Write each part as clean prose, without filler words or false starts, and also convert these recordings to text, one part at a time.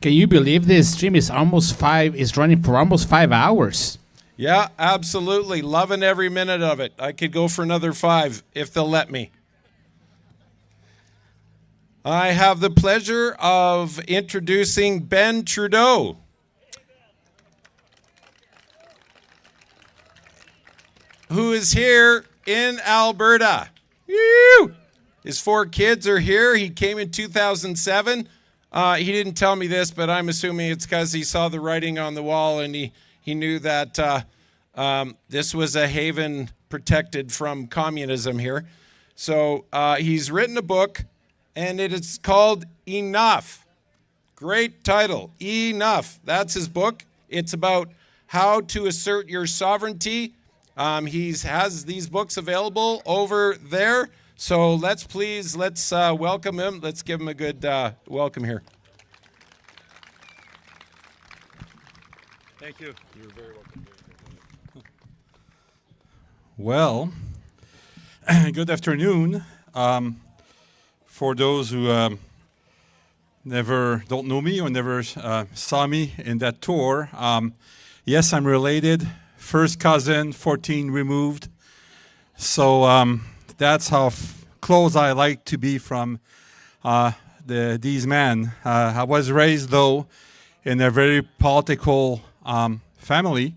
Can you believe this stream is running for almost 5 hours? Yeah, absolutely. Loving every minute of it. I could go for another 5 if they'll let me. I have the pleasure of introducing Ben Trudeau. Who is here in Alberta. Woo! His 4 kids are here. He came in 2007. He didn't tell me this, but I'm assuming it's because he saw the writing on the wall and he knew that this was a haven protected from communism here. So he's written a book, and it is called Enough. Great title, Enough. That's his book. It's about how to assert your sovereignty. He has these books available over there. So let's welcome him. Let's give him a good welcome here. Thank you. You're very welcome. Well, good afternoon. For those who don't know me or never saw me in that tour, yes, I'm related. First cousin, 14 removed. So that's how close I like to be from these men. I was raised, though, in a very political family.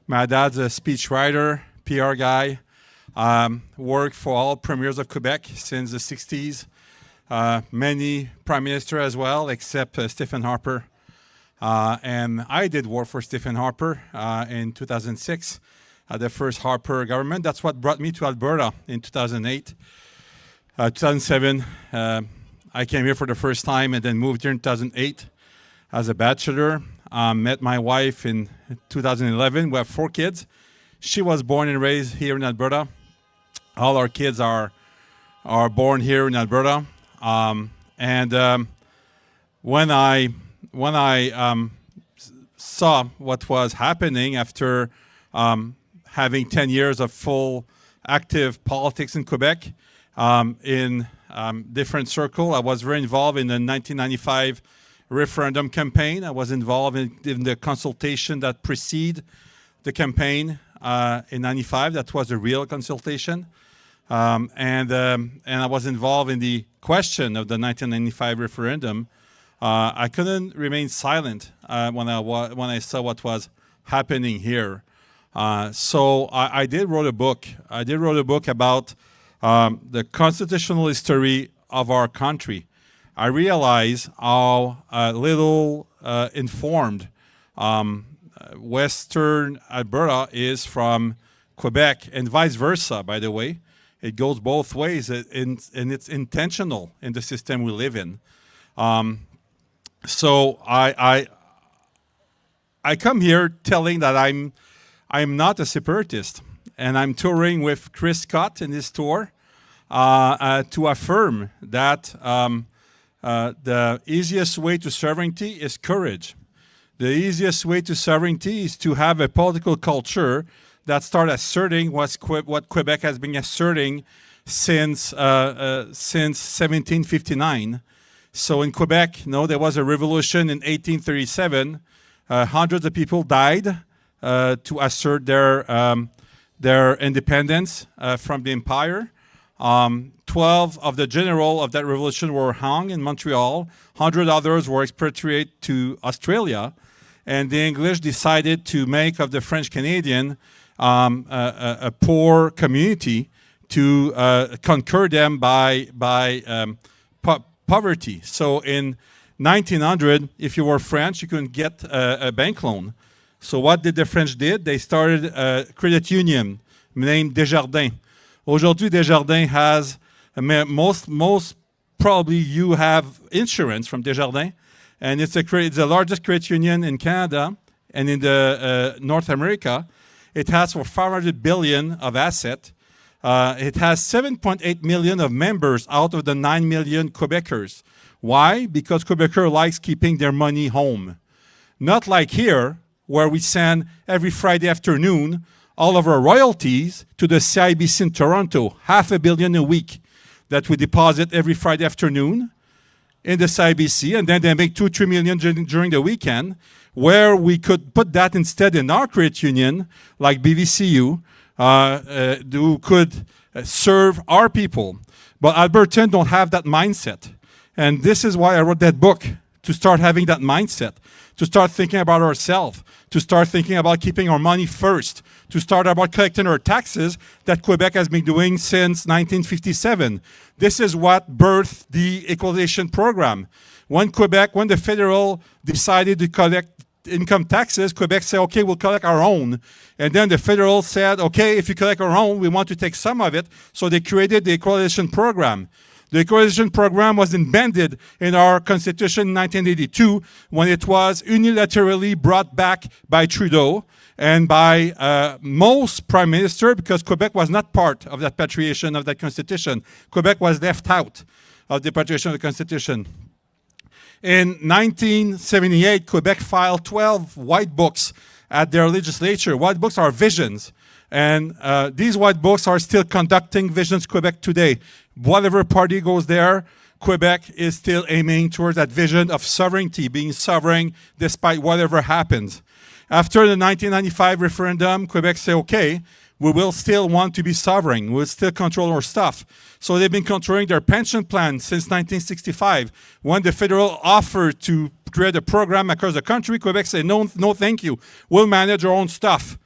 My dad's a speechwriter, PR guy, worked for all premiers of Quebec since the 60s. Many prime minister as well, except Stephen Harper. And I did work for Stephen Harper in 2006, the first Harper government. That's what brought me to Alberta in 2008. 2007, I came here for the first time and then moved here in 2008 as a bachelor. Met my wife in 2011. We have 4 kids. She was born and raised here in Alberta. All our kids are born here in Alberta. When I saw what was happening after having 10 years of full active politics in Quebec, in different circles, I was very involved in the 1995 referendum campaign. I was involved in the consultation that preceded the campaign in 95. That was a real consultation. And I was involved in the question of the 1995 referendum. I couldn't remain silent when I saw what was happening here. So I did wrote a book. I did wrote a book about the constitutional history of our country. I realized how little informed Western Alberta is from Quebec, and vice versa, by the way. It goes both ways, and it's intentional in the system we live in. So I come here telling that I'm not a separatist, and I'm touring with Chris Scott in this tour to affirm that the easiest way to sovereignty is courage. The easiest way to sovereignty is to have a political culture that start asserting what Quebec has been asserting since 1759. So in Quebec, there was a revolution in 1837. Hundreds of people died to assert their independence from the empire. 12 of the generals of that revolution were hung in Montreal. 100 others were expatriated to Australia. And the English decided to make of the French Canadian a poor community to conquer them by poverty. So in 1900, if you were French, you couldn't get a bank loan. So what did the French did? They started a credit union named Desjardins. Aujourd'hui, Desjardins has, most probably you have insurance from Desjardins, and it's the largest credit union in Canada and in the North America. It has for 500 billion of asset. It has 7.8 million of members out of the 9 million Quebecers. Why? Because Quebecers likes keeping their money home. Not like here, where we send every Friday afternoon all of our royalties to the CIBC in Toronto, $500 million a week that we deposit every Friday afternoon. in the CIBC, and then they make 2-3 million during the weekend, where we could put that instead in our credit union, like BVCU, who could serve our people. But Albertans don't have that mindset. And this is why I wrote that book, to start having that mindset, to start thinking about ourselves, to start thinking about keeping our money first, to start about collecting our taxes that Quebec has been doing since 1957. This is what birthed the equalization program. When the federal decided to collect income taxes, Quebec said, okay, we'll collect our own. And then the federal said, okay, if you collect our own, we want to take some of it. So they created the equalization program. The equalization program was embedded in our constitution in 1982 when it was unilaterally brought back by Trudeau and by most prime minister, because Quebec was not part of that patriation of that constitution. Quebec was left out of the patriation of the constitution. In 1978, Quebec filed 12 white books at their legislature. White books are visions. And these white books are still conducting Visions Quebec today. Whatever party goes there, Quebec is still aiming towards that vision of sovereignty, being sovereign despite whatever happens. After the 1995 referendum, Quebec said, okay, we will still want to be sovereign. We'll still control our stuff. So they've been controlling their pension plan since 1965. When the federal offered to create a program across the country, Quebec said, no, no, thank you. We'll manage our own stuff.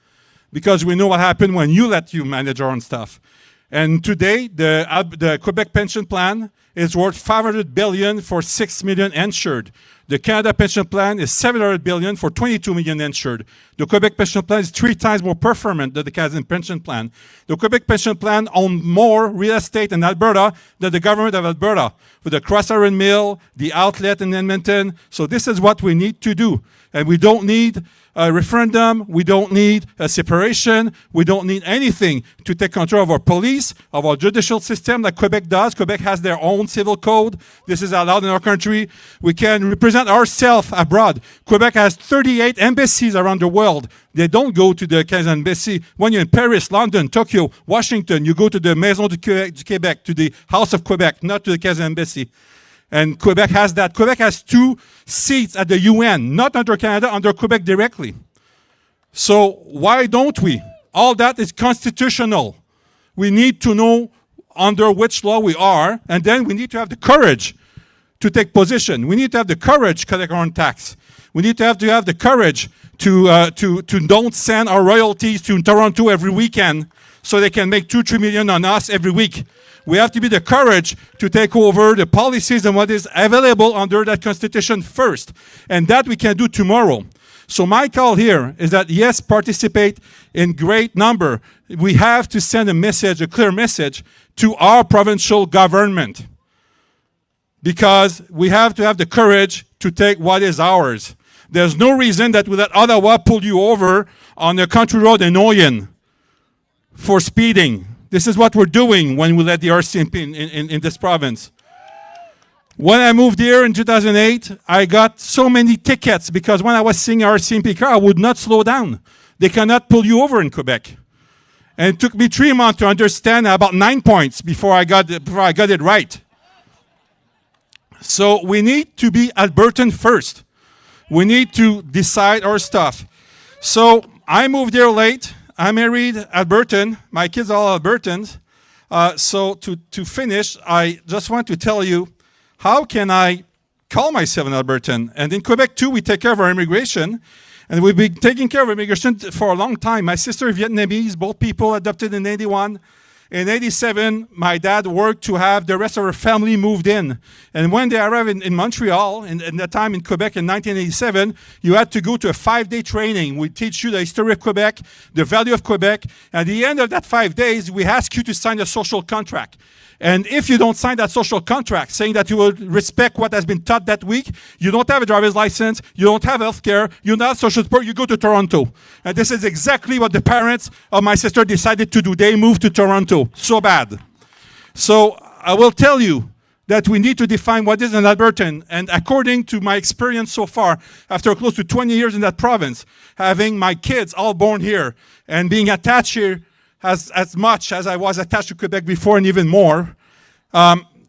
Because we know what happened when you let you manage our own stuff. And today, the Quebec pension plan is worth $500 billion for 6 million insured. The Canada pension plan is $700 billion for 22 million insured. The Quebec pension plan is 3 times more performant than the Canadian pension plan. The Quebec pension plan owns more real estate in Alberta than the government of Alberta, with the Cross Iron Mill, the outlet in Edmonton. So this is what we need to do. And we don't need a referendum, we don't need a separation, we don't need anything to take control of our police, of our judicial system like Quebec does. Quebec has their own civil code. This is allowed in our country. We can represent ourselves abroad. Quebec has 38 embassies around the world. They don't go to the Canadian embassy. When you're in Paris, London, Tokyo, Washington, you go to the Maison du Québec, to the House of Quebec, not to the Canadian embassy. And Quebec has that. Quebec has 2 seats at the UN, not under Canada, under Quebec directly. So why don't we? All that is constitutional. We need to know under which law we are, and then we need to have the courage to take position. We need to have the courage to collect our own tax. We need to have the courage to don't send our royalties to Toronto every weekend so they can make 2-3 million on us every week. We have to be the courage to take over the policies and what is available under that constitution first. And that we can do tomorrow. So my call here is that, yes, participate in great number. We have to send a message, a clear message, to our provincial government. Because we have to have the courage to take what is ours. There's no reason that we let Ottawa pull you over on a country road in Oyen for speeding. This is what we're doing when we let the RCMP in this province. When I moved here in 2008, I got so many tickets because when I was seeing an RCMP car, I would not slow down. They cannot pull you over in Quebec. And it took me 3 months to understand about 9 points before I got it right. So we need to be Albertan first. We need to decide our stuff. So I moved here late. I married Albertan. My kids are all Albertans. So to finish, I just want to tell you, how can I call myself an Albertan? And in Quebec, too, we take care of our immigration. And we've been taking care of immigration for a long time. My sister is Vietnamese, both people adopted in 81. In 87, my dad worked to have the rest of her family moved in. And when they arrived in Montreal, in that time in Quebec in 1987, you had to go to a 5-day training. We teach you the history of Quebec, the value of Quebec. At the end of that 5 days, we ask you to sign a social contract. And if you don't sign that social contract saying that you will respect what has been taught that week, you don't have a driver's license, you don't have health care, you don't have social support, you go to Toronto. And this is exactly what the parents of my sister decided to do. They moved to Toronto. So bad. So I will tell you that we need to define what is an Albertan. And according to my experience so far, after close to 20 years in that province, having my kids all born here and being attached here as much as I was attached to Quebec before and even more,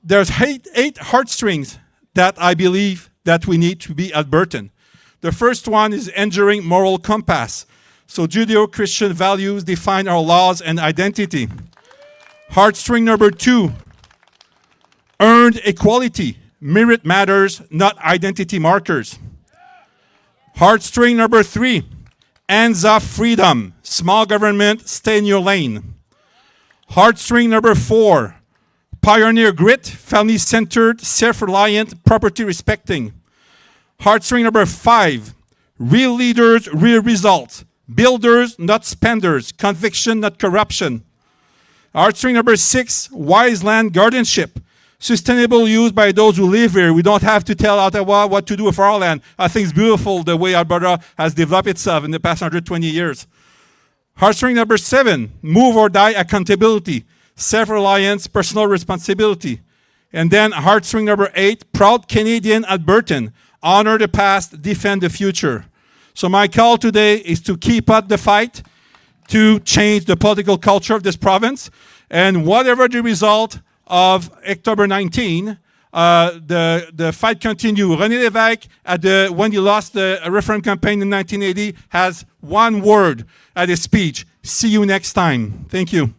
there's 8 heartstrings that I believe that we need to be Albertan. The first one is enduring moral compass. So Judeo-Christian values define our laws and identity. Heartstring number 2, earned equality. Merit matters, not identity markers. Heartstring number 3, hands-off freedom. Small government, stay in your lane. Heartstring number 4, pioneer grit, family-centered, self-reliant, property-respecting. Heartstring number 5, real leaders, real results. Builders, not spenders. Conviction, not corruption. Heartstring number 6, wise land guardianship. Sustainable use by those who live here. We don't have to tell Ottawa what to do with our land. I think it's beautiful the way Alberta has developed itself in the past 120 years. Heartstring number 7, move or die accountability. Self-reliance, personal responsibility. And then heartstring number 8, proud Canadian Albertan. Honor the past, defend the future. So my call today is to keep up the fight, to change the political culture of this province. And whatever the result of October 19, the fight continues. René Lévesque, when he lost the referendum campaign in 1980, has one word at his speech: see you next time. Thank you.